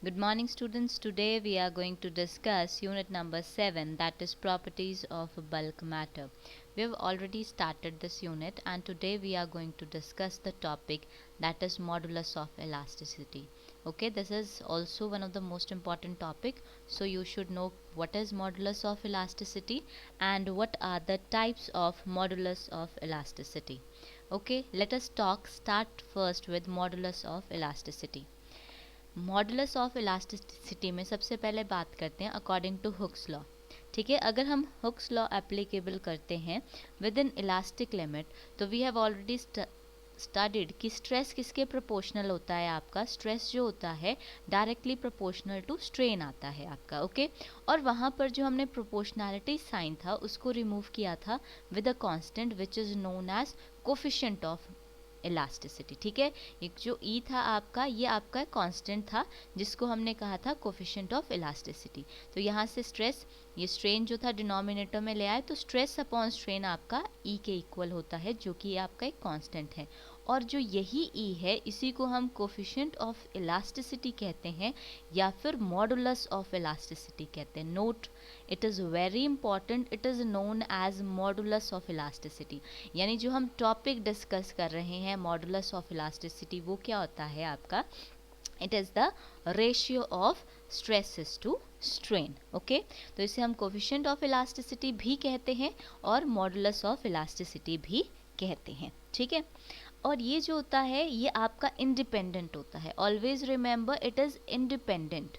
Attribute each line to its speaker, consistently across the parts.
Speaker 1: Good morning students. Today we are going to discuss unit number 7, that is properties of bulk matter. We have already started this unit and today we are going to discuss the topic that is modulus of elasticity. Okay, this is also one of the most important topic, so you should know what is modulus of elasticity and what are the types of modulus of elasticity. Okay, let us start first with modulus of elasticity. Modulus of elasticity में सबसे पहले बात करते हैं according to Hooke's law. ठीक है, अगर हम हुक्स लॉ एप्लीकेबल करते हैं विद इन इलास्टिक लिमिट, तो वी हैव ऑलरेडी स्टडीड कि स्ट्रेस किसके प्रोपोर्शनल होता है. आपका स्ट्रेस जो होता है डायरेक्टली प्रोपोर्शनल टू स्ट्रेन आता है आपका. ओके, और वहाँ पर जो हमने प्रोपोर्शनैलिटी साइन था उसको रिमूव किया था with a constant which is known as coefficient of elasticity. ठीक है, एक जो ई था आपका, ये आपका कांस्टेंट था जिसको हमने कहा था कोफिशिएंट ऑफ इलास्टिसिटी. तो यहाँ से स्ट्रेस, ये स्ट्रेन जो था डिनोमिनेटर में ले आए, तो स्ट्रेस अपॉन स्ट्रेन आपका ई के इक्वल होता है जो कि आपका एक कांस्टेंट है. और जो यही ई है इसी को हम कोफिशिएंट ऑफ इलास्टिसिटी कहते हैं या फिर मॉडुलस ऑफ इलास्टिसिटी कहते हैं. Note, it is very important, it is known as modulus of elasticity. यानी जो हम टॉपिक डिस्कस कर रहे हैं मॉडुलस ऑफ इलास्टिसिटी, वो क्या होता है आपका, it is the ratio of stresses to strain. Okay, तो इसे हम कोफिशिएंट ऑफ इलास्टिसिटी भी कहते हैं और मॉडुलस ऑफ इलास्टिसिटी भी कहते हैं. ठीक है, और ये जो होता है ये आपका इंडिपेंडेंट होता है. Always remember it is independent.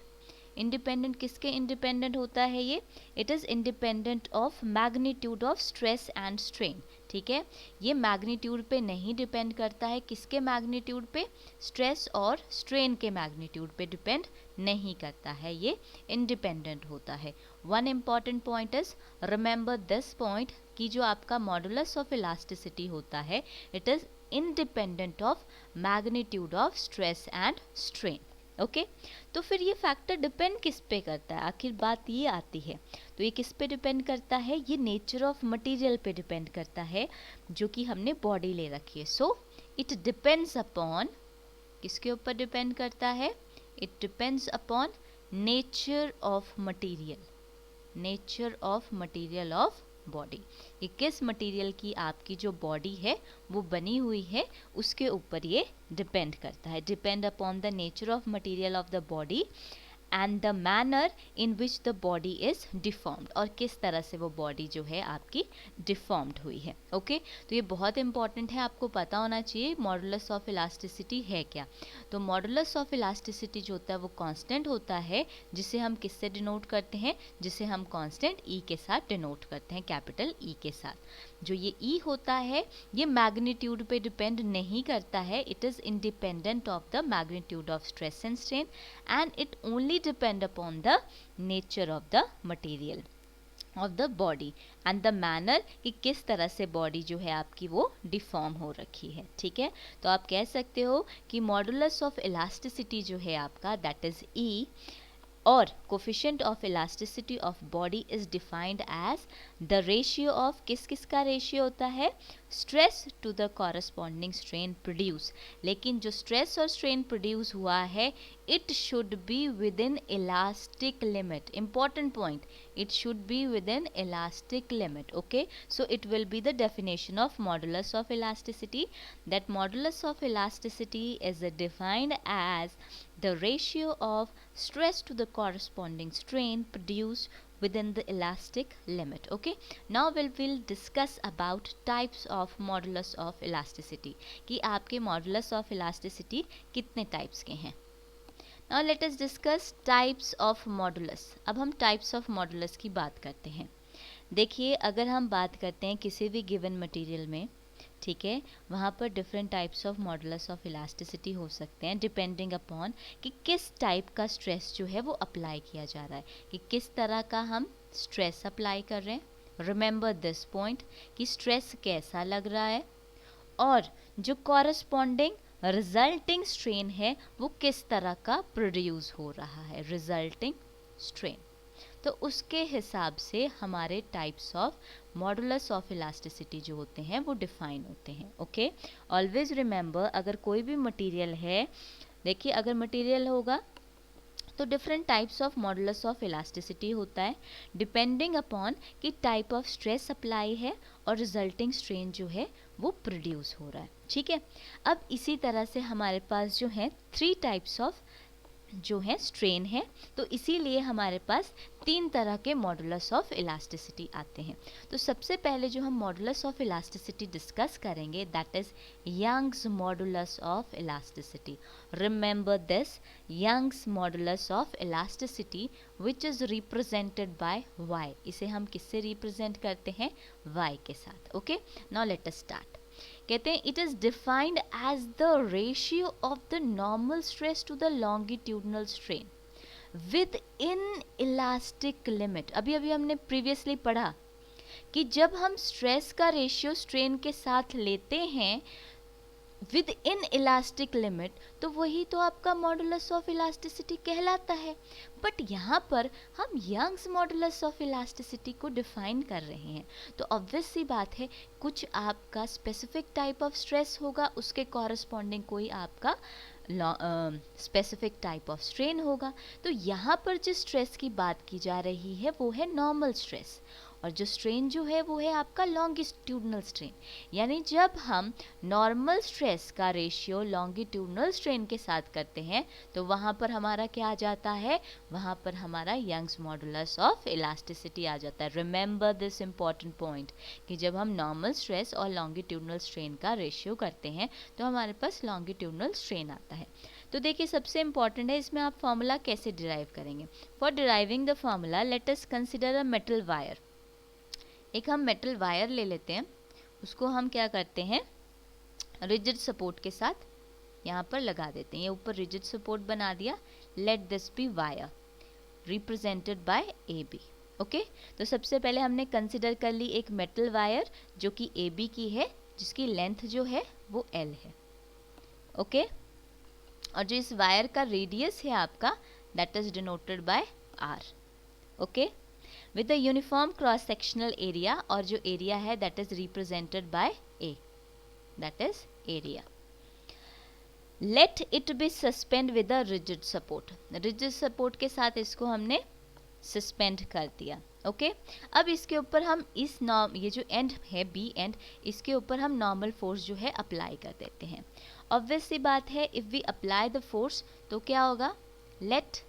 Speaker 1: Independent किसके इंडिपेंडेंट होता है ये, it is independent of magnitude of stress and strain. ठीक है, ये मैग्नीट्यूड पे नहीं डिपेंड करता है. किसके मैग्नीट्यूड पे, स्ट्रेस और स्ट्रेन के मैग्नीट्यूड पे डिपेंड नहीं करता है, ये इंडिपेंडेंट होता है. One important point is remember this point कि जो आपका मॉडुलस ऑफ इलास्टिसिटी होता है it is independent of magnitude of stress and strain. Okay, तो फिर ये फैक्टर डिपेंड किस पे करता है, आखिर बात ये आती है. तो ये किस पे डिपेंड करता है, ये नेचर ऑफ मटेरियल पे डिपेंड करता है जो कि हमने बॉडी ले रखी है. सो इट डिपेंड्स अपॉन, किसके ऊपर डिपेंड करता है, it depends upon nature of material, nature of material of body. ये किस मटेरियल की आपकी जो बॉडी है वो बनी हुई है उसके ऊपर ये डिपेंड करता है. Depend upon the nature of material of the body and the manner in which the body is deformed, और किस तरह से वो बॉडी जो है आपकी डिफॉर्म्ड हुई है. ओके, तो ये बहुत इंपॉर्टेंट है, आपको पता होना चाहिए मॉडुलस ऑफ इलास्टिसिटी है क्या. तो मॉडुलस ऑफ इलास्टिसिटी जो होता है वो कांस्टेंट होता है जिसे हम किससे डिनोट करते हैं, जिसे हम कांस्टेंट ई के साथ डिनोट करते हैं, कैपिटल ई के साथ. जो ये ई होता है ये मैग्नीट्यूड पे डिपेंड नहीं करता है, it is independent of the magnitude of stress and strain and it only depend upon the nature of the material of the body and the manner कि किस तरह से बॉडी जो है आपकी वो डिफॉर्म हो रखी है. ठीक है, तो आप कह सकते हो कि मॉडुलस ऑफ इलास्टिसिटी जो है आपका दैट इज ई, और coefficient of elasticity of body is defined as the ratio of, किस किस का रेशियो होता है, stress to the corresponding strain produce. लेकिन जो स्ट्रेस और स्ट्रेन प्रोड्यूस हुआ है it should be within elastic limit. Important point, it should be within elastic limit. Okay, so it will be the definition of modulus of elasticity, that modulus of elasticity is defined as the ratio of stress to the corresponding strain produced within the elastic limit. Okay, now we'll discuss about types of modulus of elasticity कि आपके modulus of elasticity कितने types के हैं. Now let us discuss types of modulus. अब हम types of modulus की बात करते हैं. देखिए, अगर हम बात करते हैं किसी भी given material में, ठीक है, वहाँ पर different types of modulus of elasticity हो सकते हैं डिपेंडिंग अपॉन कि किस टाइप का स्ट्रेस जो है वो अप्लाई किया जा रहा है, कि किस तरह का हम स्ट्रेस अप्लाई कर रहे हैं. रिमेंबर दिस पॉइंट कि स्ट्रेस कैसा लग रहा है और जो कॉरस्पॉन्डिंग रिजल्टिंग स्ट्रेन है वो किस तरह का प्रोड्यूस हो रहा है, रिजल्टिंग स्ट्रेन. तो उसके हिसाब से हमारे types of modulus of elasticity जो होते हैं वो डिफाइन होते हैं. ओके, ऑलवेज रिमेंबर अगर कोई भी मटेरियल है, देखिए अगर मटेरियल होगा तो different types of modulus of elasticity होता है डिपेंडिंग अपॉन कि टाइप ऑफ स्ट्रेस अप्लाई है और रिजल्टिंग स्ट्रेन जो है वो प्रोड्यूस हो रहा है, ठीक है। अब इसी तरह से हमारे पास जो है 3 टाइप्स ऑफ जो है स्ट्रेन है, तो इसीलिए हमारे पास 3 तरह के मॉडुलस ऑफ इलास्टिसिटी आते हैं। तो सबसे पहले जो हम मॉडुलस ऑफ इलास्टिसिटी डिस्कस करेंगे that is Young's modulus of elasticity. Remember this, Young's modulus of elasticity which is represented by y। इसे हम किससे रिप्रेजेंट करते हैं? y के साथ। Okay, now let us start. कहते हैं it is defined as the ratio of the normal stress to the longitudinal strain within elastic limit. अभी अभी हमने प्रीवियसली पढ़ा कि जब हम स्ट्रेस का रेशियो स्ट्रेन के साथ लेते हैं विद इन इलास्टिक लिमिट, तो वही तो आपका मॉडुलस ऑफ इलास्टिसिटी कहलाता है। बट यहाँ पर हम यंग्स मॉडुलस ऑफ इलास्टिसिटी को डिफाइन कर रहे हैं, तो ऑब्वियस सी बात है कुछ आपका स्पेसिफिक टाइप ऑफ स्ट्रेस होगा, उसके कॉरस्पॉन्डिंग कोई आपका स्पेसिफिक टाइप ऑफ स्ट्रेन होगा। तो यहाँ पर जिस स्ट्रेस की बात की जा रही है वो है नॉर्मल स्ट्रेस, और जो स्ट्रेन जो है वो है आपका लॉन्गिट्यूडनल स्ट्रेन। यानी जब हम नॉर्मल स्ट्रेस का रेशियो लॉन्गिट्यूडनल स्ट्रेन के साथ करते हैं तो वहाँ पर हमारा क्या आ जाता है? वहाँ पर हमारा यंग्स मॉडुलस ऑफ इलास्टिसिटी आ जाता है। रिमेंबर दिस इम्पॉर्टेंट पॉइंट कि जब हम नॉर्मल स्ट्रेस और लॉन्गिट्यूडनल स्ट्रेन का रेशियो करते हैं तो हमारे पास लॉन्गिट्यूडनल स्ट्रेन आता है। तो देखिए सबसे इंपॉर्टेंट है इसमें आप फॉर्मूला कैसे डिराइव करेंगे। For deriving the formula late us consider a metal wire. एक हम मेटल वायर ले लेते हैं, उसको हम क्या करते हैं रिजिड सपोर्ट के साथ यहाँ पर लगा देते हैं। ये ऊपर रिजिड सपोर्ट बना दिया। Let this be wire represented by A B. Okay, तो सबसे पहले हमने कंसिडर कर ली एक मेटल वायर जो कि ए बी की है, जिसकी लेंथ जो है वो एल है। ओके, और जो इस वायर का रेडियस है आपका that is denoted by R. Okay, with a uniform cross sectional area, और जो एरिया है that is represented by A, that is area. Let it be suspend with a rigid support. rigid support के साथ इसको हमने suspend कर दिया। Okay, अब इसके ऊपर हम इस ये जो एंड है बी एंड, इसके ऊपर हम नॉर्मल फोर्स जो है अप्लाई कर देते हैं। ऑब्वियस सी बात है if we apply the force तो क्या होगा? लेट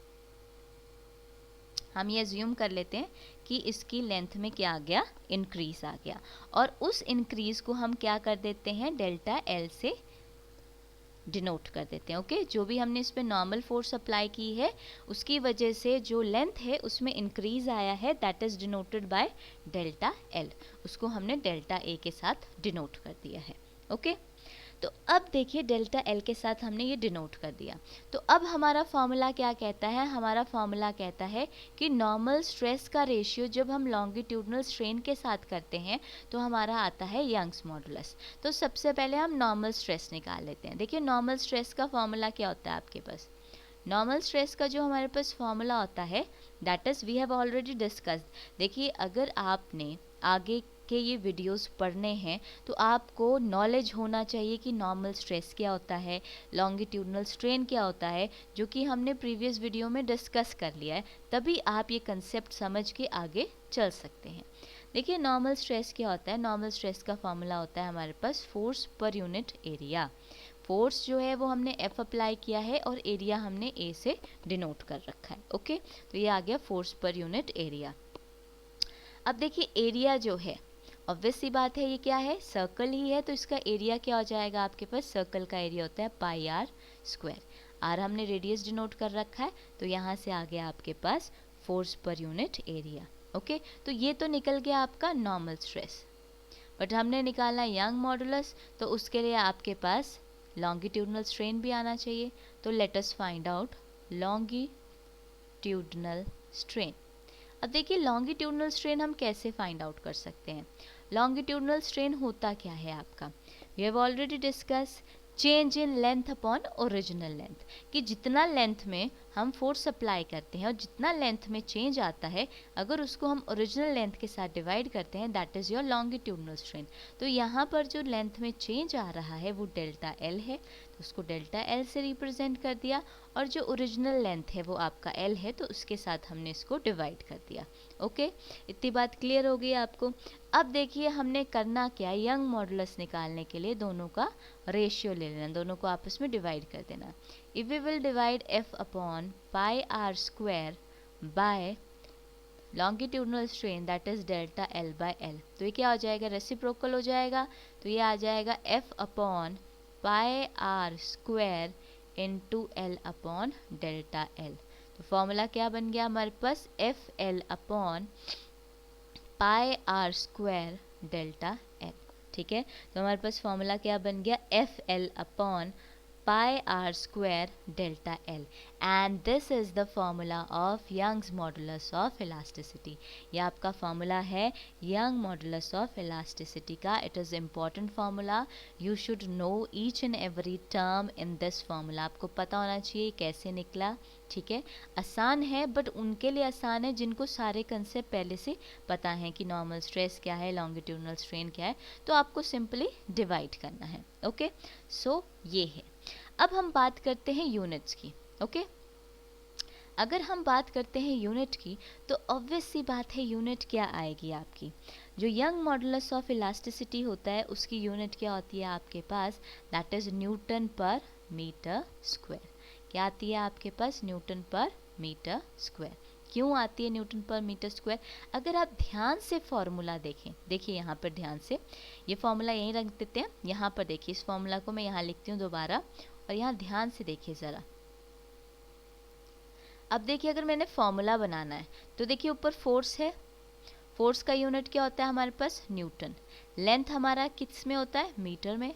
Speaker 1: हम ये अज्यूम कर लेते हैं कि इसकी लेंथ में क्या आ गया? इंक्रीज आ गया, और उस इंक्रीज को हम क्या कर देते हैं? डेल्टा एल से डिनोट कर देते हैं। ओके, जो भी हमने इस पे नॉर्मल फोर्स अप्लाई की है उसकी वजह से जो लेंथ है उसमें इंक्रीज आया है that is denoted by delta L, उसको हमने डेल्टा ए के साथ डिनोट कर दिया है। ओके, तो अब देखिए डेल्टा एल के साथ हमने ये डिनोट कर दिया। तो अब हमारा फॉर्मूला क्या कहता है? हमारा फॉर्मूला कहता है कि नॉर्मल स्ट्रेस का रेशियो जब हम लॉन्गिट्यूडनल स्ट्रेन के साथ करते हैं तो हमारा आता है यंग्स मॉडुलस। तो सबसे पहले हम नॉर्मल स्ट्रेस निकाल लेते हैं। देखिए नॉर्मल स्ट्रेस का फॉर्मूला क्या होता है आपके पास? नॉर्मल स्ट्रेस का जो हमारे पास फॉर्मूला होता है that is we have already discussed. देखिए अगर आपने आगे के ये वीडियोस पढ़ने हैं तो आपको नॉलेज होना चाहिए कि नॉर्मल स्ट्रेस क्या होता है, लॉन्गिट्यूडनल स्ट्रेन क्या होता है, जो कि हमने प्रीवियस वीडियो में डिस्कस कर लिया है। तभी आप ये कंसेप्ट समझ के आगे चल सकते हैं। देखिए नॉर्मल स्ट्रेस क्या होता है? नॉर्मल स्ट्रेस का फॉर्मूला होता है हमारे पास फोर्स पर यूनिट एरिया। फोर्स जो है वो हमने F अप्लाई किया है और एरिया हमने A से डिनोट कर रखा है। ओके, तो ये आ गया फोर्स पर यूनिट एरिया। अब देखिए एरिया जो है ऑब्वियस सी बात है ये क्या है? सर्कल ही है, तो इसका एरिया क्या हो जाएगा आपके पास? सर्कल का एरिया होता है पाई आर स्क्वायर। आर हमने रेडियस डिनोट कर रखा है, तो यहाँ से आ गया आपके पास फोर्स पर यूनिट एरिया। ओके, तो ये तो निकल गया आपका नॉर्मल स्ट्रेस, बट हमने निकालना यंग मॉडुलस, तो उसके लिए आपके पास लॉन्गिट्यूडनल स्ट्रेन भी आना चाहिए। तो let us find out longitudinal strain. अब देखिए लॉन्गिट्यूडनल स्ट्रेन हम कैसे फाइंड आउट कर सकते हैं? लॉन्गिट्यूडनल स्ट्रेन होता क्या है आपका? We have already discuss change in length upon original length, कि जितना लेंथ में हम फोर्स अप्लाई करते हैं और जितना लेंथ में चेंज आता है अगर उसको हम ओरिजिनल लेंथ के साथ डिवाइड करते हैं that is your longitudinal strain. तो यहाँ पर जो लेंथ में चेंज आ रहा है वो डेल्टा एल है, तो उसको डेल्टा एल से रिप्रेजेंट कर दिया, और जो ओरिजिनल लेंथ है वो आपका एल है तो उसके साथ हमने इसको डिवाइड कर दिया। ओके, इतनी बात क्लियर हो गई आपको। अब देखिए हमने करना क्या, यंग मॉडुलस निकालने के लिए दोनों का रेशियो ले लेना, दोनों को आपस में डिवाइड कर देना। If we will divide F upon pi are square by longitudinal strain that is delta L by L, तो ये क्या हो जाएगा, रेसिप्रोकल हो जाएगा, तो ये आ जाएगा F upon pi are square into L upon delta L. तो फॉर्मूला क्या बन गया हमारे पास, F L upon pi are square delta L. ठीक है, तो हमारे पास फॉर्मूला क्या बन गया, F L upon pi r square delta L, and this is the formula of Young's modulus of elasticity। ये आपका फॉर्मूला है Young modulus of elasticity का। it is important formula, you should know each and every term in this formula। आपको पता होना चाहिए कैसे निकला। ठीक है, आसान है बट उनके लिए आसान है जिनको सारे कंसेप्ट पहले से पता है कि नॉर्मल स्ट्रेस क्या है, लॉन्गिट्यूडनल स्ट्रेन क्या है, तो आपको सिंपली डिवाइड करना है। ओके, सो ये है। अब हम बात करते हैं यूनिट्स की। ओके, अगर हम बात करते हैं यूनिट की तो ऑब्वियस सी बात है यूनिट क्या आएगी आपकी, जो यंग मॉडुलस ऑफ इलास्टिसिटी होता है उसकी यूनिट क्या होती है आपके पास, that is Newton per metre square. क्या आती है आपके पास, न्यूटन पर मीटर स्क्वायर। क्यों आती है न्यूटन पर मीटर स्क्वायर, अगर आप ध्यान से फॉर्मूला देखें, देखिए यहाँ पर ध्यान से, ये फॉर्मूला यहीं रख देते हैं, यहाँ पर देखिए इस फॉर्मूला को मैं यहाँ लिखती हूँ दोबारा, और यहाँ ध्यान से देखिए ज़रा। अब देखिए अगर मैंने फॉर्मूला बनाना है तो देखिए ऊपर फोर्स है, फोर्स का यूनिट क्या होता है हमारे पास, न्यूटन। लेंथ हमारा किस में होता है, मीटर में।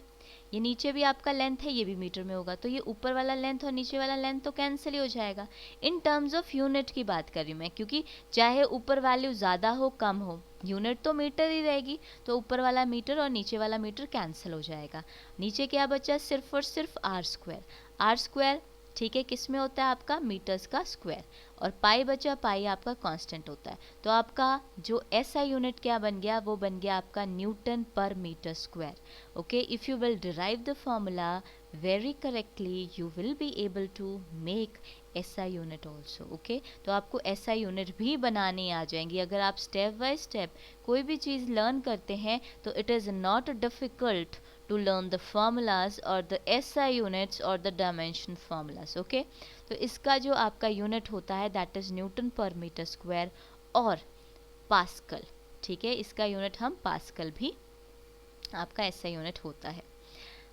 Speaker 1: ये नीचे भी आपका लेंथ है, ये भी मीटर में होगा, तो ये ऊपर वाला लेंथ और नीचे वाला लेंथ तो कैंसिल ही हो जाएगा। इन टर्म्स ऑफ यूनिट की बात कर रही हूँ मैं, क्योंकि चाहे ऊपर वैल्यू ज़्यादा हो कम हो, यूनिट तो मीटर ही रहेगी, तो ऊपर वाला मीटर और नीचे वाला मीटर कैंसिल हो जाएगा। नीचे क्या बचा, सिर्फ और सिर्फ आर स्क्वायर। आर स्क्वायर ठीक है किस में होता है आपका, मीटर्स का स्क्वायर, और पाई बचा, पाई आपका कांस्टेंट होता है, तो आपका जो एसआई यूनिट क्या बन गया, वो बन गया आपका newton per metre square. Okay, if you will derive the formula very correctly you will be able to make SI unit also. Okay, तो आपको एसआई यूनिट भी बनानी आ जाएंगी। अगर आप स्टेप बाय स्टेप कोई भी चीज़ लर्न करते हैं तो it is not difficult to learn the formulas or the SI units or the dimension formulas। okay, तो इसका जो आपका यूनिट होता है that is Newton per metre square और पास्कल। ठीक है, इसका यूनिट हम पास्कल भी आपका SI यूनिट होता है।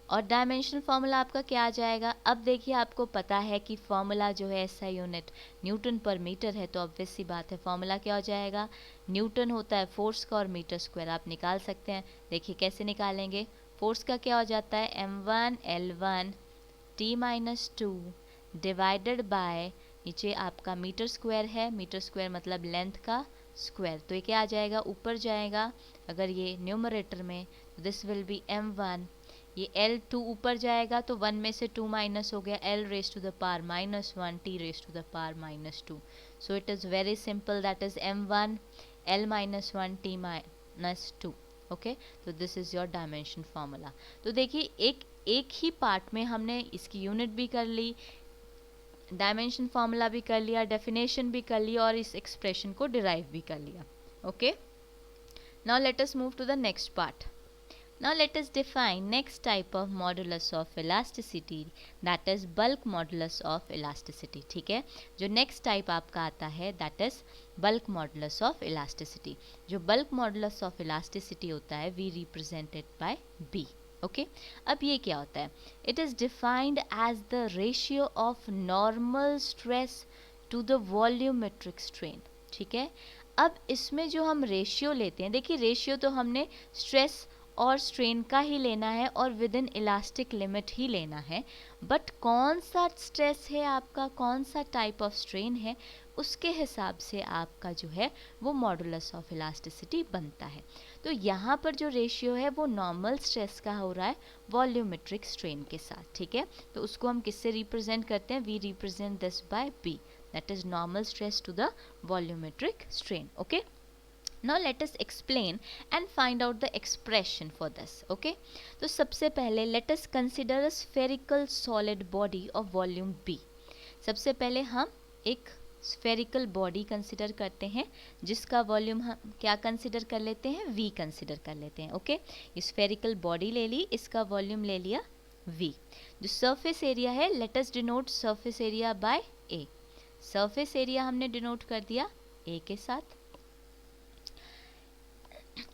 Speaker 1: और डायमेंशन फार्मूला आपका क्या आ जाएगा, अब देखिए आपको पता है कि फार्मूला जो है SI unit Newton per metre है, तो ऑब्वियस सी बात है फार्मूला क्या हो जाएगा, न्यूटन होता है फोर्स का और मीटर स्क्वायर आप निकाल सकते हैं। देखिए कैसे निकालेंगे, फोर्स का क्या हो जाता है m1 L1 T-2 divided by, नीचे आपका मीटर स्क्वायर है, मीटर स्क्वायर मतलब लेंथ का स्क्वायर, तो ये क्या आ जाएगा, ऊपर जाएगा अगर ये न्यूमरेटर में, दिस विल बी m1, ये L2 ऊपर जाएगा तो 1 में से 2 माइनस हो गया, L raise to the power -1 T raise to the power -2, so it is very simple, that is m1 L -1 T -2। Okay, तो this is your dimension formula. तो देखिए एक ही पार्ट में हमने इसकी यूनिट भी कर ली, डायमेंशन फार्मूला भी कर लिया, डेफिनेशन भी कर लिया और इस एक्सप्रेशन को डिराइव भी कर लिया। Okay, now let us move to the next part. Now let us define next type of modulus of elasticity, that is bulk modulus of elasticity। ठीक है, जो next type आपका आता है that is bulk modulus of elasticity। जो bulk modulus of elasticity होता है we represent it by B। Okay, अब ये क्या होता है, it is defined as the ratio of normal stress to the volumetric strain। ठीक है, अब इसमें जो हम रेशियो लेते हैं, देखिए रेशियो तो हमने स्ट्रेस और स्ट्रेन का ही लेना है और विद इन इलास्टिक लिमिट ही लेना है, बट कौन सा स्ट्रेस है आपका, कौन सा टाइप ऑफ स्ट्रेन है, उसके हिसाब से आपका जो है वो मॉडुलस ऑफ इलास्टिसिटी बनता है। तो यहाँ पर जो रेशियो है वो नॉर्मल स्ट्रेस का हो रहा है वॉल्यूमेट्रिक स्ट्रेन के साथ, ठीक है। तो उसको हम किससे रिप्रेजेंट करते हैं, we represent this by B, that is normal stress to the volumetric strain, okay. Now let us explain and find out the expression for this, okay। तो सबसे पहले let us consider a spherical solid body of volume B। सबसे पहले हम एक spherical body consider करते हैं जिसका वॉल्यूम हम क्या कंसिडर कर लेते हैं, V कंसिडर कर लेते हैं, ओके। ये स्फेरिकल बॉडी ले ली, इसका वॉल्यूम ले लिया V। जो सरफेस एरिया है, let us denote surface area bye A। Surface area हमने डिनोट कर दिया A के साथ।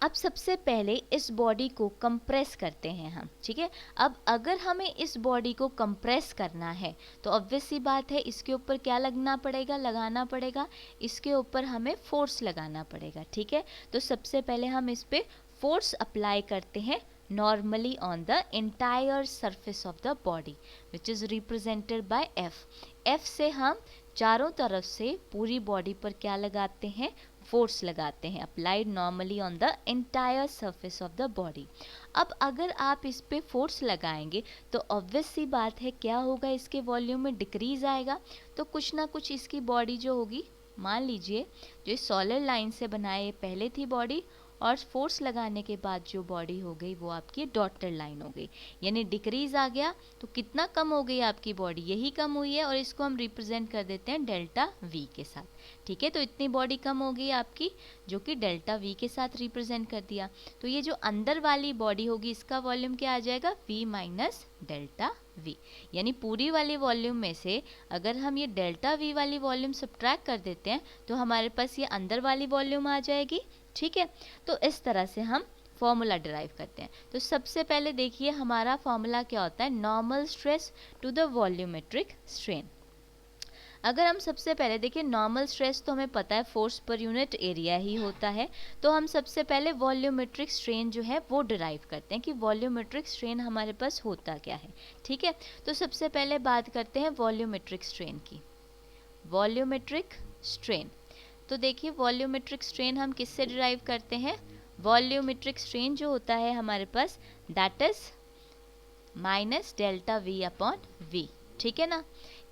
Speaker 1: अब सबसे पहले इस बॉडी को कंप्रेस करते हैं हम, ठीक है। अब अगर हमें इस बॉडी को कंप्रेस करना है तो ऑब्वियस सी बात है इसके ऊपर क्या लगाना पड़ेगा, इसके ऊपर हमें फोर्स लगाना पड़ेगा, ठीक है। तो सबसे पहले हम इस पे फोर्स अप्लाई करते हैं normally on the entire surface of the body which is represented bye F से हम चारों तरफ से पूरी बॉडी पर क्या लगाते हैं, फोर्स लगाते हैं, applied normally on the entire surface of the body. अब अगर आप इस पे फोर्स लगाएंगे तो ऑब्वियस सी बात है क्या होगा, इसके वॉल्यूम में डिक्रीज आएगा। तो कुछ ना कुछ इसकी बॉडी जो होगी, मान लीजिए जो सॉलिड लाइन से बनाए ये पहले थी बॉडी, और फोर्स लगाने के बाद जो बॉडी हो गई वो आपकी डॉटेड लाइन हो गई, यानी डिक्रीज आ गया। तो कितना कम हो गई आपकी बॉडी, यही कम हुई है, और इसको हम रिप्रेजेंट कर देते हैं डेल्टा V के साथ, ठीक है। तो इतनी बॉडी कम हो गई आपकी, जो कि डेल्टा V के साथ रिप्रेजेंट कर दिया। तो ये जो अंदर वाली बॉडी होगी इसका वॉल्यूम क्या आ जाएगा, V माइनस डेल्टा V, यानी पूरी वाली वॉल्यूम में से अगर हम ये डेल्टा V वाली वॉल्यूम सब्ट्रैक्ट कर देते हैं तो हमारे पास ये अंदर वाली वॉल्यूम आ जाएगी, ठीक है। तो इस तरह से हम फॉर्मूला डिराइव करते हैं। तो सबसे पहले देखिए हमारा फॉर्मूला क्या होता है, normal stress to the volumetric strain. अगर हम सबसे पहले देखिए नॉर्मल स्ट्रेस तो हमें पता है फोर्स पर यूनिट एरिया ही होता है, तो हम सबसे पहले वॉल्यूमेट्रिक स्ट्रेन जो है वो डिराइव करते हैं कि वॉल्यूमेट्रिक स्ट्रेन हमारे पास होता क्या है, ठीक है। तो सबसे पहले बात करते हैं वॉल्यूमेट्रिक स्ट्रेन की। वॉल्यूमेट्रिक स्ट्रेन, तो देखिए वॉल्यूमेट्रिक स्ट्रेन हम किससे डिराइव करते हैं, वॉल्यूमेट्रिक स्ट्रेन जो होता है हमारे पास that is minus delta V upon V, ठीक है ना।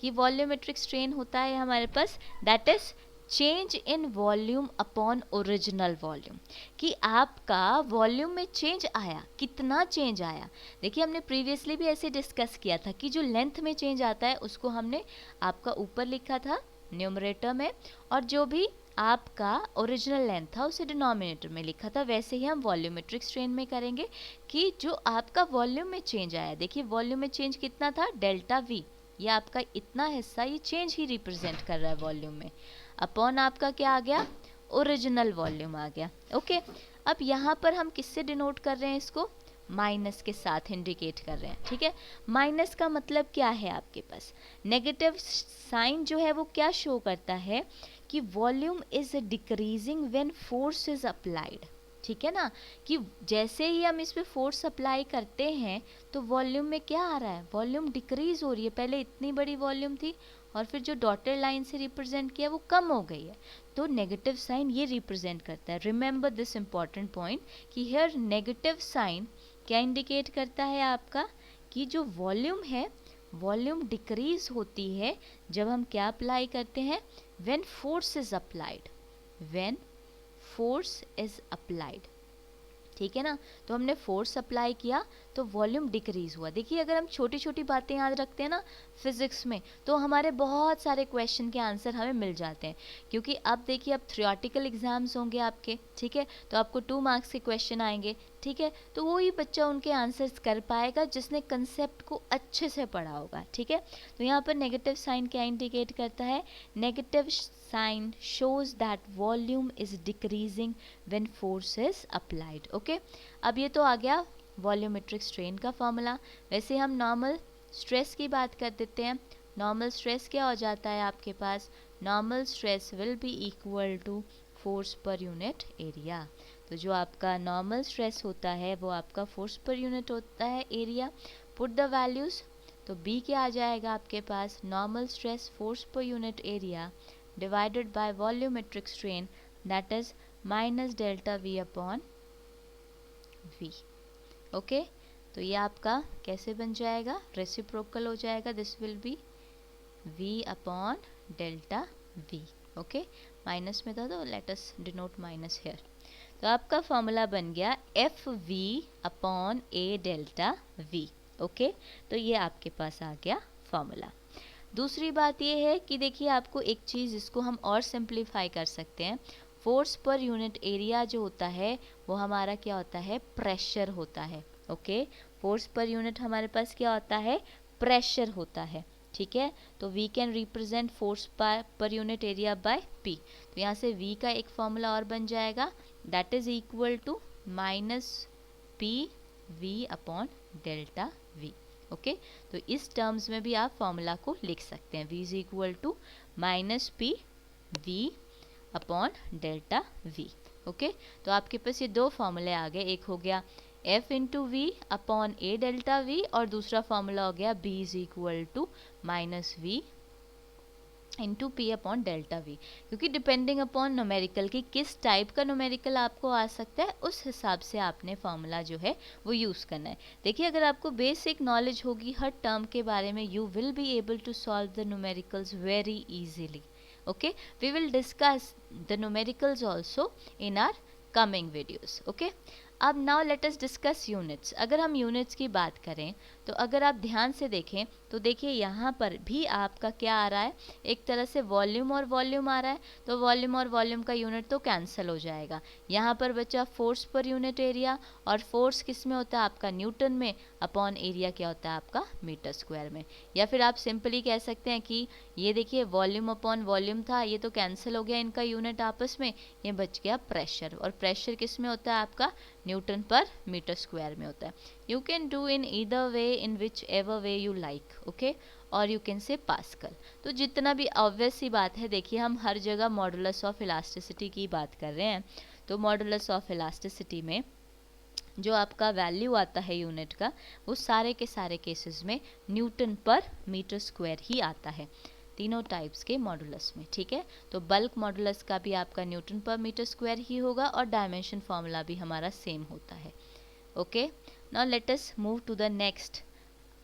Speaker 1: कि वॉल्यूमेट्रिक स्ट्रेन होता है हमारे पास that is change in volume upon original volume, कि आपका वॉल्यूम में चेंज आया, कितना चेंज आया। देखिए हमने प्रीवियसली भी ऐसे डिस्कस किया था कि जो लेंथ में चेंज आता है उसको हमने आपका ऊपर लिखा था न्यूमरेटर में, और जो भी आपका ओरिजिनल लेंथ था उसे डिनोमिनेटर में लिखा था। वैसे ही हम वॉल्यूमेट्रिक स्ट्रेन में करेंगे कि जो आपका वॉल्यूम में चेंज आया, देखिए वॉल्यूम में चेंज कितना था, डेल्टा V, ये आपका इतना हिस्सा ये चेंज ही रिप्रेजेंट कर रहा है वॉल्यूम में, अपॉन आपका क्या आ गया, ओरिजिनल वॉल्यूम आ गया, ओके। अब यहाँ पर हम किससे डिनोट कर रहे हैं इसको, माइनस के साथ इंडिकेट कर रहे हैं, ठीक है। माइनस का मतलब क्या है, आपके पास नेगेटिव साइन जो है वो क्या शो करता है कि volume is decreasing when force is applied, ठीक है ना। कि जैसे ही हम इस पे फोर्स अप्लाई करते हैं तो वॉल्यूम में क्या आ रहा है, वॉल्यूम डिक्रीज हो रही है। पहले इतनी बड़ी वॉल्यूम थी और फिर जो डॉटेड लाइन से रिप्रेजेंट किया वो कम हो गई है, तो नेगेटिव साइन ये रिप्रेजेंट करता है। रिमेंबर दिस इंपॉर्टेंट पॉइंट कि हियर नेगेटिव साइन क्या इंडिकेट करता है आपका, कि जो वॉल्यूम है वॉल्यूम डिक्रीज होती है जब हम क्या अप्लाई करते हैं, when force is applied, when force is applied, ठीक है ना। तो हमने फोर्स अप्लाई किया तो वॉल्यूम डिक्रीज हुआ। देखिए अगर हम छोटी छोटी बातें याद रखते हैं ना फिजिक्स में, तो हमारे बहुत सारे क्वेश्चन के आंसर हमें मिल जाते हैं। क्योंकि अब देखिए अब थ्योरेटिकल एग्जाम्स होंगे आपके, ठीक है, तो आपको 2 मार्क्स के क्वेश्चन आएंगे, ठीक है। तो वही बच्चा उनके आंसर्स कर पाएगा जिसने कंसेप्ट को अच्छे से पढ़ा होगा, ठीक है। तो यहाँ पर नेगेटिव साइन क्या इंडिकेट करता है, negative sign shows that volume is decreasing when force is applied, okay. अब ये तो आ गया वॉल्यूमेट्रिक स्ट्रेन का फॉर्मूला। वैसे हम नॉर्मल स्ट्रेस की बात कर देते हैं। नॉर्मल स्ट्रेस क्या हो जाता है आपके पास, normal stress will be equal to force पर यूनिट एरिया। तो जो आपका नॉर्मल स्ट्रेस होता है वो आपका फोर्स पर यूनिट होता है एरिया. Put the values. तो बी क्या आ जाएगा आपके पास, नॉर्मल स्ट्रेस फोर्स पर unit area divided by volumetric strain, that is minus delta V upon V. Okay, तो ये आपका कैसे बन जाएगा, रेसिप्रोकल हो जाएगा. This will be v upon delta v. Okay, minus में था तो let us denote minus here. तो आपका फॉर्मूला बन गया F V upon A delta V. Okay, तो ये आपके पास आ गया फॉर्मूला. दूसरी बात ये है कि देखिए आपको एक चीज़ इसको हम और सिंप्लीफाई कर सकते हैं. फोर्स पर यूनिट एरिया जो होता है वो हमारा क्या होता है, प्रेशर होता है. ओके, फोर्स पर यूनिट हमारे पास क्या होता है, प्रेशर होता है. ठीक है, तो वी कैन रिप्रेजेंट फोर्स पर यूनिट एरिया बाय पी. तो यहाँ से वी का एक फॉर्मूला और बन जाएगा, that is equal to minus P V upon delta V. Okay, तो इस टर्म्स में भी आप फॉर्मूला को लिख सकते हैं. v is equal to minus P V upon delta V. Okay, तो आपके पास ये दो फॉर्मूले आ गए. एक हो गया f into V upon A delta V और दूसरा फॉर्मूला हो गया b is equal to minus V into P upon delta V. क्योंकि डिपेंडिंग अपॉन न्यूमेरिकल की किस टाइप का न्यूमेरिकल आपको आ सकता है उस हिसाब से आपने फॉर्मूला जो है वो यूज़ करना है. देखिए अगर आपको बेसिक नॉलेज होगी हर टर्म के बारे में, you will be able to solve the numericals very easily. okay, we will discuss the numericals also in our coming videos. okay, अब now let us discuss units. अगर हम यूनिट्स की बात करें तो अगर आप ध्यान से देखें तो देखिए यहाँ पर भी आपका क्या आ रहा है, एक तरह से वॉल्यूम और वॉल्यूम आ रहा है. तो वॉल्यूम और वॉल्यूम का यूनिट तो कैंसिल हो जाएगा. यहाँ पर बचा फोर्स पर यूनिट एरिया, और फोर्स किस में होता है आपका, न्यूटन में, अपॉन एरिया क्या होता है आपका, मीटर स्क्वायर में. या फिर आप सिंपली कह सकते हैं कि ये देखिए वॉल्यूम अपॉन वॉल्यूम था, ये तो कैंसिल हो गया इनका यूनिट आपस में, ये बच गया प्रेशर. और प्रेशर किस में होता है आपका, न्यूटन पर मीटर स्क्वायर में होता है. You can do in either way, in which ever way you like. Okay, और यू कैन से पास्कल. तो जितना भी ऑब्वियस सी बात है, देखिए हम हर जगह मॉडुलस ऑफ इलास्टिसिटी की बात कर रहे हैं. तो मॉडुलस ऑफ इलास्टिसिटी में जो आपका वैल्यू आता है यूनिट का, वो सारे के सारे केसेस में न्यूटन पर मीटर स्क्वायर ही आता है, तीनों टाइप्स के मॉडुलस में. ठीक है, तो बल्क मॉडुलस का भी आपका न्यूटन पर मीटर स्क्वायर ही होगा और डायमेंशन फॉर्मूला भी हमारा सेम होता है. Okay, now let us move to the next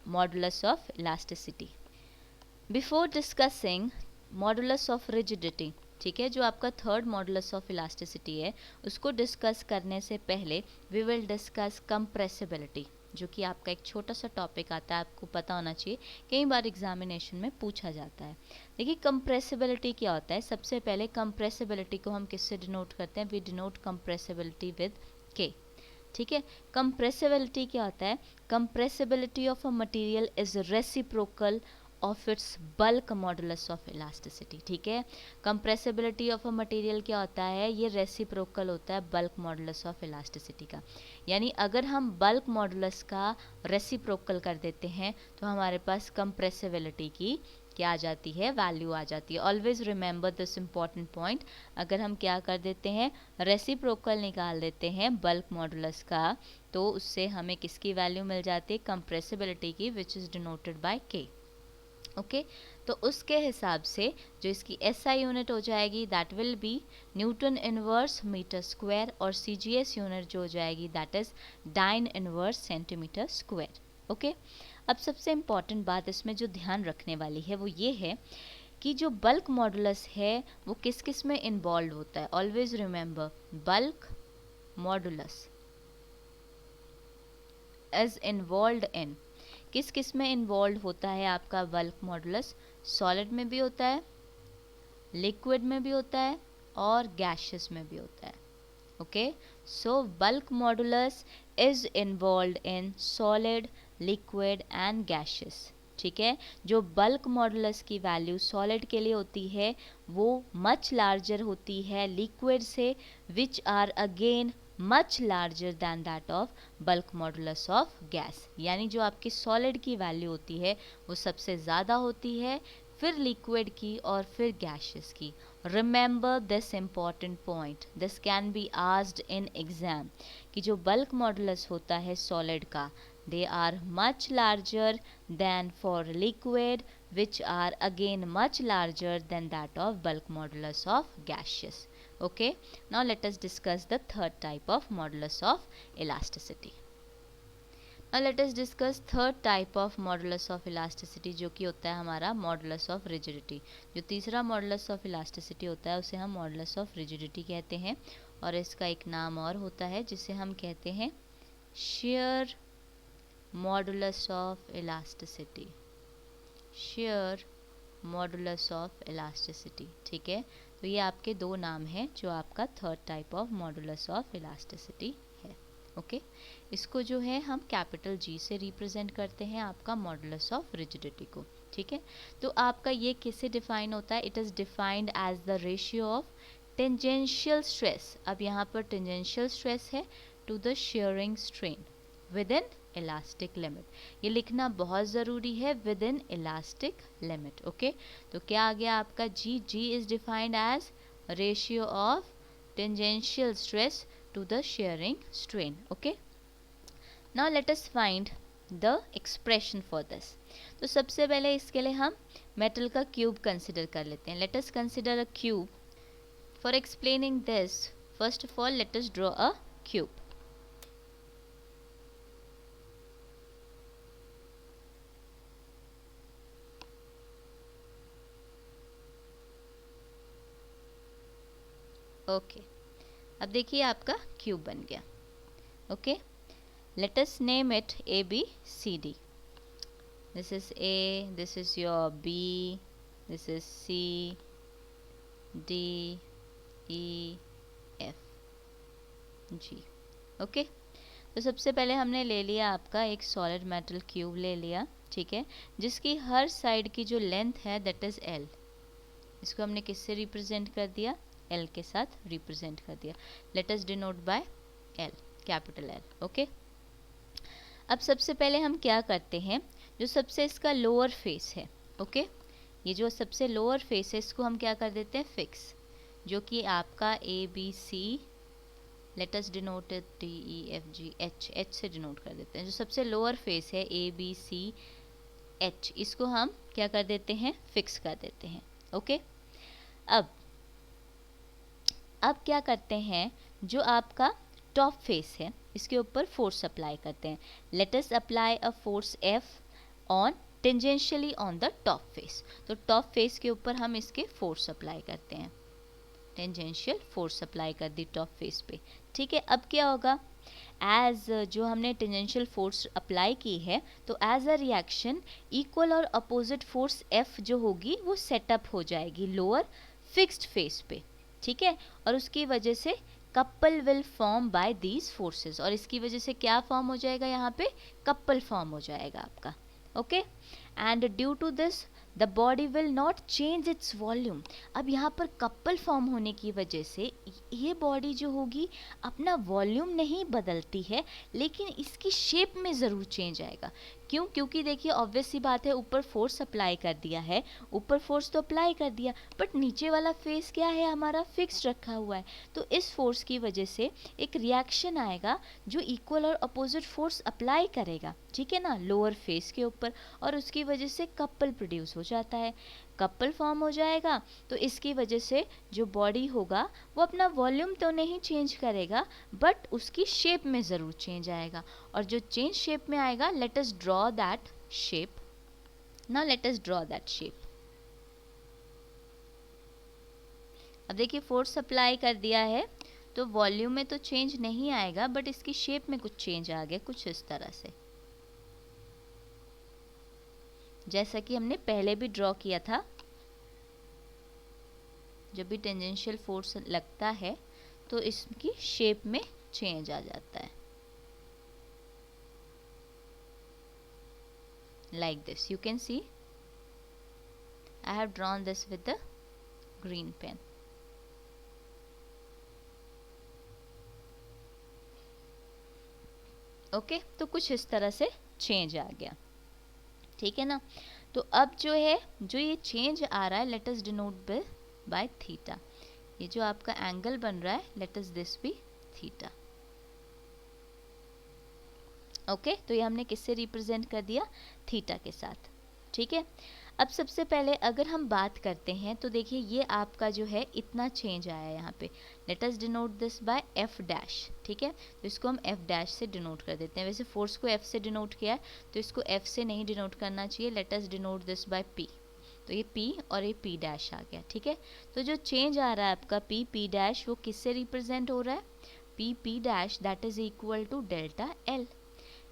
Speaker 1: modulus of elasticity. Before discussing modulus of rigidity, ठीक है, जो आपका थर्ड मॉडुलस ऑफ इलास्टिसिटी है, उसको डिस्कस करने से पहले वी विल डिस्कस कंप्रेसिबिलिटी, जो कि आपका एक छोटा सा टॉपिक आता है, आपको पता होना चाहिए, कई बार एग्जामिनेशन में पूछा जाता है. देखिए कंप्रेसिबिलिटी क्या होता है. सबसे पहले कंप्रेसिबिलिटी को हम किससे डिनोट करते हैं, वी डिनोट कंप्रेसिबिलिटी विद के. ठीक है, कंप्रेसिबिलिटी क्या होता है, compressibility of a material is reciprocal of its bulk modulus of elasticity. ठीक है, कंप्रेसिबिलिटी ऑफ अ मटेरियल क्या होता है, ये रेसिप्रोकल होता है बल्क मॉडुलस ऑफ इलास्टिसिटी का. यानी अगर हम बल्क मॉडुलस का रेसिप्रोकल कर देते हैं तो हमारे पास कंप्रेसिबिलिटी की क्या आ जाती है, वैल्यू आ जाती है. Always remember this important point. अगर हम क्या कर देते हैं, रेसिप्रोकल निकाल देते हैं बल्क मॉडुलस का, तो उससे हमें किसकी वैल्यू मिल जाती है, कंप्रेसिबिलिटी की, विच इज डिनोटेड बाय के. ओके, तो उसके हिसाब से जो इसकी एसआई यूनिट हो जाएगी that will be newton inverse metre square, और सीजीएस यूनिट जो हो जाएगी that is dyne inverse centimetre square. Okay, अब सबसे इम्पॉर्टेंट बात इसमें जो ध्यान रखने वाली है वो ये है कि जो बल्क मॉडुलस है वो किस किस में इन्वॉल्व होता है. Always remember bulk modulus is involve in, किस किस में इन्वॉल्व होता है आपका बल्क मॉडुलस, सॉलिड में भी होता है, लिक्विड में भी होता है, और गैसेस में भी होता है. Okay, so bulk modulus is involve in solid, liquid and gases. ठीक है, जो बल्क मॉडुलस की वैल्यू सॉलिड के लिए होती है वो मच लार्जर होती है लिक्विड से, which are again much larger than that of bulk modulus of gas. यानी जो आपकी सॉलिड की वैल्यू होती है वो सबसे ज़्यादा होती है, फिर लिक्विड की और फिर गैसेस की. Remember this important point, this can be asked in exam कि जो बल्क मॉडुलस होता है सॉलिड का, they are much larger than for liquid, which are again much larger than that of bulk modulus of gaseous. Okay, now let us discuss the third type of modulus of elasticity. Now let us discuss third type of modulus of elasticity, जो कि होता है हमारा modulus of rigidity. जो तीसरा modulus of elasticity होता है उसे हम modulus of rigidity कहते हैं, और इसका एक नाम और होता है जिसे हम कहते हैं shear modulus of elasticity. shear modulus of elasticity. ठीक है, तो ये आपके दो नाम हैं जो आपका third type of modulus of elasticity है. ओके, इसको जो है हम कैपिटल जी से रिप्रेजेंट करते हैं आपका मॉडुलस ऑफ रिजिडिटी को. ठीक है, तो आपका ये किससे डिफाइन होता है? It is defined as the ratio of tangential stress. अब यहाँ पर टेंजेंशियल स्ट्रेस है to the shearing strain within elastic limit. ये लिखना बहुत ज़रूरी है, within elastic limit. Okay, तो क्या आ गया आपका G? G is defined as ratio of tangential stress to the shearing strain. Okay, now let us find the expression for this. तो सबसे पहले इसके लिए हम मेटल का क्यूब कंसिडर कर लेते हैं. Let us consider a cube. For explaining this, first of all let us draw a cube. Okay, अब देखिए आपका क्यूब बन गया. Okay, let us name it A B C D. This is A, this is your B, this is C, D, E, F, G. Okay, तो सबसे पहले हमने ले लिया आपका एक सॉलिड मेटल क्यूब ले लिया. ठीक है, जिसकी हर साइड की जो लेंथ है दैट इज एल. इसको हमने किससे रिप्रेजेंट कर दिया? एल के साथ रिप्रेजेंट कर दिया. Late us denote by L, capital L. Okay, अब सबसे पहले हम क्या करते हैं, जो सबसे इसका लोअर फेस है, ओके, ये जो सबसे लोअर फेस है इसको हम क्या कर देते हैं? फिक्स. जो कि आपका A B C, let us denote it D E F G H, H से डिनोट कर देते हैं. जो सबसे लोअर फेस है ए बी सी एच, इसको हम क्या कर देते हैं? फिक्स कर देते हैं. ओके, अब क्या करते हैं, जो आपका टॉप फेस है इसके ऊपर फोर्स अप्लाई करते हैं. Let us apply a force F on tangentially on the top face. तो टॉप फेस के ऊपर हम इसके फोर्स अप्लाई करते हैं, टेंजेंशियल फोर्स अप्लाई कर दी टॉप फेस पे. ठीक है, अब क्या होगा? एज जो हमने टेंजेंशियल फोर्स अप्लाई की है, तो एज अ रिएक्शन इक्वल और अपोजिट फोर्स एफ जो होगी वो सेटअप हो जाएगी लोअर फिक्स्ड फेस पे. ठीक है, और उसकी वजह से couple will form by these forces, और इसकी वजह से क्या फॉर्म हो जाएगा? यहाँ पे कपल फॉर्म हो जाएगा आपका. Okay, and due to this the body will not change its volume. अब यहाँ पर कपल फॉर्म होने की वजह से ये बॉडी जो होगी अपना वॉल्यूम नहीं बदलती है, लेकिन इसकी शेप में ज़रूर चेंज आएगा. क्यों? क्योंकि देखिए ऑब्वियस सी बात है, ऊपर फोर्स अप्लाई कर दिया है, ऊपर फोर्स तो अप्लाई कर दिया, बट नीचे वाला फेस क्या है हमारा? फिक्स रखा हुआ है. तो इस फोर्स की वजह से एक रिएक्शन आएगा जो इक्वल और अपोजिट फोर्स अप्लाई करेगा. ठीक है ना, लोअर फेस के ऊपर, और उसकी वजह से कपल प्रोड्यूस हो जाता है. कपल फॉर्म हो जाएगा, तो इसकी वजह से जो बॉडी होगा वो अपना वॉल्यूम तो नहीं चेंज करेगा, बट उसकी शेप में ज़रूर चेंज आएगा. और जो चेंज शेप में आएगा, late us draw that shape. Now let us draw that shape. अब देखिए फोर्स अप्लाई कर दिया है, तो वॉल्यूम में तो चेंज नहीं आएगा, बट इसकी शेप में कुछ चेंज आ गया, कुछ इस तरह से, जैसा कि हमने पहले भी ड्रॉ किया था. जब भी टेंजेंशियल फोर्स लगता है तो इसकी शेप में चेंज आ जाता है, like this. You can see I have drawn this with the green pen. Okay, तो कुछ इस तरह से चेंज आ गया. ठीक है ना, तो अब जो है, जो ये चेंज आ रहा है, let us denote by theta. ये जो आपका एंगल बन रहा है, let us this be theta. Okay, तो ये हमने किससे रिप्रेजेंट कर दिया? थीटा के साथ। ठीक है, अब सबसे पहले अगर हम बात करते हैं तो देखिए ये आपका जो है इतना चेंज आया है यहाँ पे। Late us denote this by F dash. ठीक है, तो इसको हम एफ डैश से डिनोट कर देते हैं। वैसे फोर्स को एफ से डिनोट किया है तो इसको एफ से नहीं डिनोट करना चाहिए। Late us denote this by P. तो ये P और ये P डैश आ गया। ठीक है, तो जो चेंज आ रहा है आपका P डैश, वो किससे रिप्रेजेंट हो रहा है? P dash that is equal to delta L।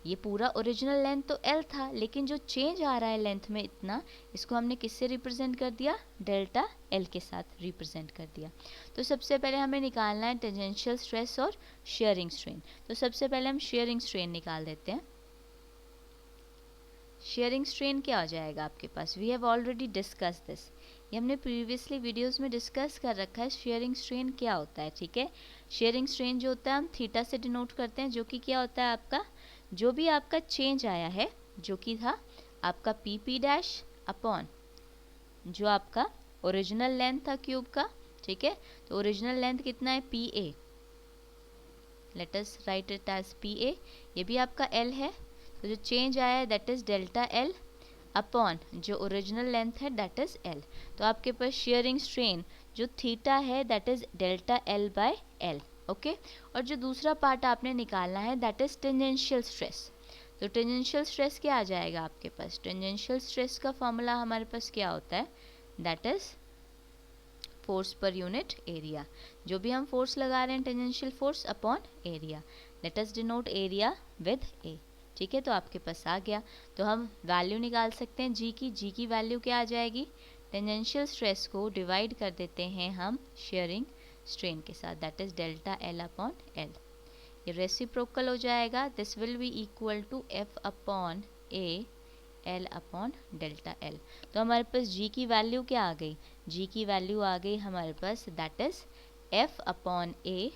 Speaker 1: ये पूरा ओरिजिनल लेंथ तो L था, लेकिन जो चेंज आ रहा है लेंथ में इतना, इसको हमने किससे रिप्रेजेंट कर दिया? डेल्टा L के साथ रिप्रेजेंट कर दिया। तो सबसे पहले हमें निकालना है टेंजेंशियल स्ट्रेस और शेयरिंग स्ट्रेन। तो सबसे पहले हम शेयरिंग स्ट्रेन निकाल देते हैं। शेयरिंग स्ट्रेन क्या हो जाएगा आपके पास? We have already discuss this. ये हमने प्रीवियसली वीडियोस में डिस्कस कर रखा है शेयरिंग स्ट्रेन क्या होता है। ठीक है, शेयरिंग स्ट्रेन जो होता है हम थीटा से डिनोट करते हैं, जो कि क्या होता है आपका, जो भी आपका चेंज आया है, जो कि था आपका P डैश अपॉन जो आपका ओरिजिनल लेंथ था क्यूब का। ठीक है, तो ओरिजिनल लेंथ कितना है? PA। Let us write it as PA। ये भी आपका L है, तो जो चेंज आया है that is delta L upon जो ओरिजिनल लेंथ है दैट इज L। तो आपके पास शेयरिंग स्ट्रेन जो थीटा है that is delta L by L। Okay, और जो दूसरा पार्ट आपने निकालना है दैट इज टेंजेंशियल स्ट्रेस। तो टेंजेंशियल स्ट्रेस क्या आ जाएगा आपके पास? टेंजेंशियल स्ट्रेस का फॉर्मूला हमारे पास क्या होता है? दैट इज फोर्स पर यूनिट एरिया। जो भी हम फोर्स लगा रहे हैं, tangential force upon area. Late us denote area with A। ठीक है, तो आपके पास आ गया। तो हम वैल्यू निकाल सकते हैं जी की वैल्यू क्या आ जाएगी? टेंजेंशियल स्ट्रेस को डिवाइड कर देते हैं हम शेयरिंग स्ट्रेन के साथ, that is delta L upon L। ये रेसिप्रोकल हो जाएगा, this will be equal to F upon A L upon delta L। तो हमारे पास G की वैल्यू क्या आ गई? G की वैल्यू आ गई हमारे पास that is F upon A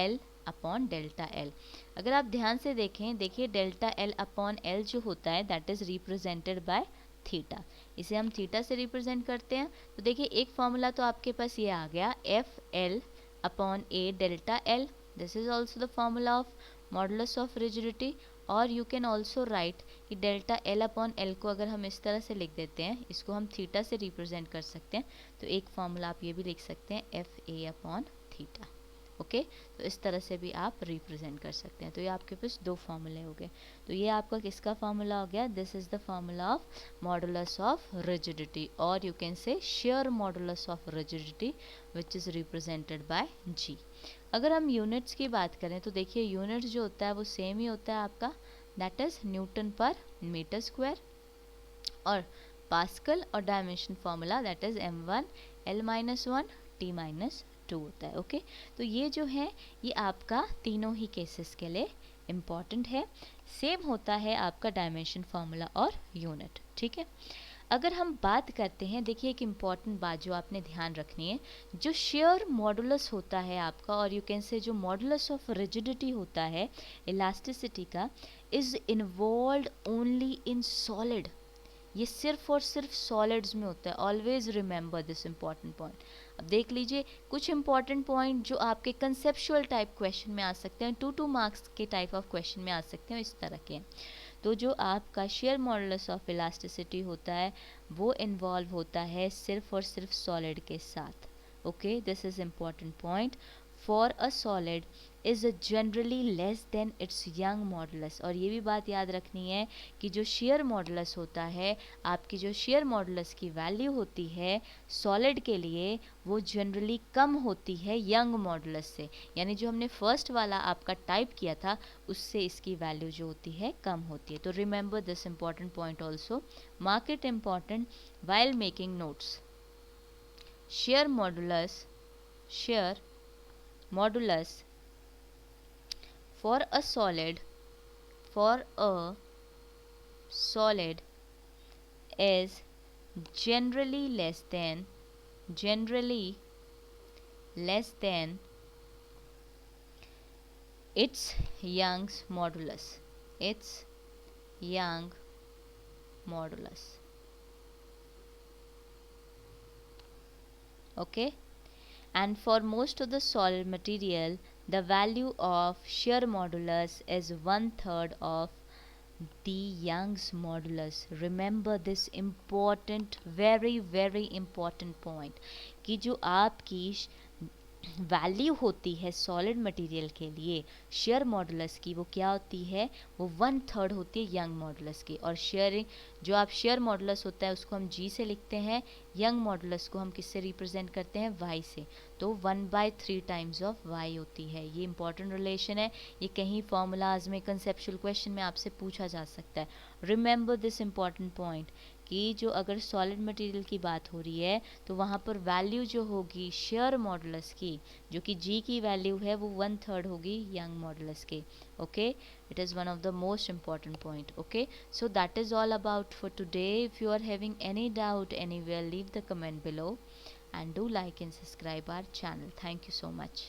Speaker 1: L upon delta L। अगर आप ध्यान से देखें, देखिए डेल्टा L अपॉन L जो होता है that is represented by theta. इसे हम थीटा से रिप्रेजेंट करते हैं। तो देखिए एक फॉर्मूला तो आपके पास ये आ गया F L upon A delta L। This is also the formula of modulus of rigidity. और यू कैन ऑल्सो राइट कि डेल्टा L अपॉन L को अगर हम इस तरह से लिख देते हैं, इसको हम थीटा से रिप्रेजेंट कर सकते हैं, तो एक फॉर्मूला आप ये भी लिख सकते हैं F A upon theta. Okay, तो इस तरह से भी आप रिप्रेजेंट कर सकते हैं। तो ये आपके पास दो फॉर्मूले हो गए। तो ये आपका किसका फॉर्मूला हो गया? This is the formula of modulus of rigidity, और you can say shear modulus of rigidity which is represented by G. अगर हम यूनिट्स की बात करें तो देखिए यूनिट्स जो होता है वो सेम ही होता है आपका, that is Newton per metre square, और पास्कल और dimension formula that is m1 L-1 T-2 होता है। ओके, तो ये जो है ये आपका तीनों ही केसेस के लिए इम्पॉर्टेंट है। सेम होता है आपका डायमेंशन फॉर्मूला और यूनिट। ठीक है, अगर हम बात करते हैं, देखिए एक इम्पॉर्टेंट बात जो आपने ध्यान रखनी है, जो शेयर मॉडुलस होता है आपका, और यू कैन से जो मॉडुलस ऑफ रिजिडिटी होता है इलास्टिसिटी का, is involve only in solid. ये सिर्फ और सिर्फ सॉलिड्स में होता है। Always remember this important point. अब देख लीजिए कुछ इंपॉर्टेंट पॉइंट जो आपके कंसेप्चुअल टाइप क्वेश्चन में आ सकते हैं, 2 मार्क्स के टाइप ऑफ क्वेश्चन में आ सकते हैं, इस तरह के हैं। तो जो आपका शेयर मॉडुलस ऑफ इलास्टिसिटी होता है वो इन्वॉल्व होता है सिर्फ और सिर्फ सॉलिड के साथ। Okay, this is important point. For a solid is generally less than it's young modulus. और ये भी बात याद रखनी है कि जो शेयर मॉडुलस होता है, आपकी जो शेयर मॉडुलस की वैल्यू होती है सॉलिड के लिए, वो जनरली कम होती है यंग मॉडुलस से। यानी जो हमने फर्स्ट वाला आपका टाइप किया था उससे इसकी वैल्यू जो होती है कम होती है। तो remember this important point also, mark it important while making notes. Share modulus for a solid is generally less than its Young's modulus. Okay, and for most of the solid material the value of shear modulus is one third of the Young's modulus. Remember this important, very very important point कि जो आपकी value होती है solid material के लिए share modulus की, वो क्या होती है, वो वन थर्ड होती है यंग मॉडुलस की। और शेयरिंग जो आप शेयर मॉडुलस होता है उसको हम जी से लिखते हैं, यंग मॉडुलस को हम किससे रिप्रेजेंट करते हैं, वाई से। तो 1/3 टाइम्स ऑफ वाई होती है। ये इंपॉर्टेंट रिलेशन है, ये कहीं फॉर्मूलाज में कंसेप्चुअल क्वेश्चन में आपसे पूछा जा सकता है। रिमेंबर दिस इंपॉर्टेंट पॉइंट कि जो अगर सॉलिड मटेरियल की बात हो रही है तो वहाँ पर वैल्यू जो होगी शेयर मॉडुलस की, जो कि जी की वैल्यू है, वो वन थर्ड होगी यंग मॉडुलस के। Okay, it is one of the most important point. Okay, so that is all about for today. If you are having any doubt anywhere, leave the comment below and do like and subscribe our channel. Thank you so much.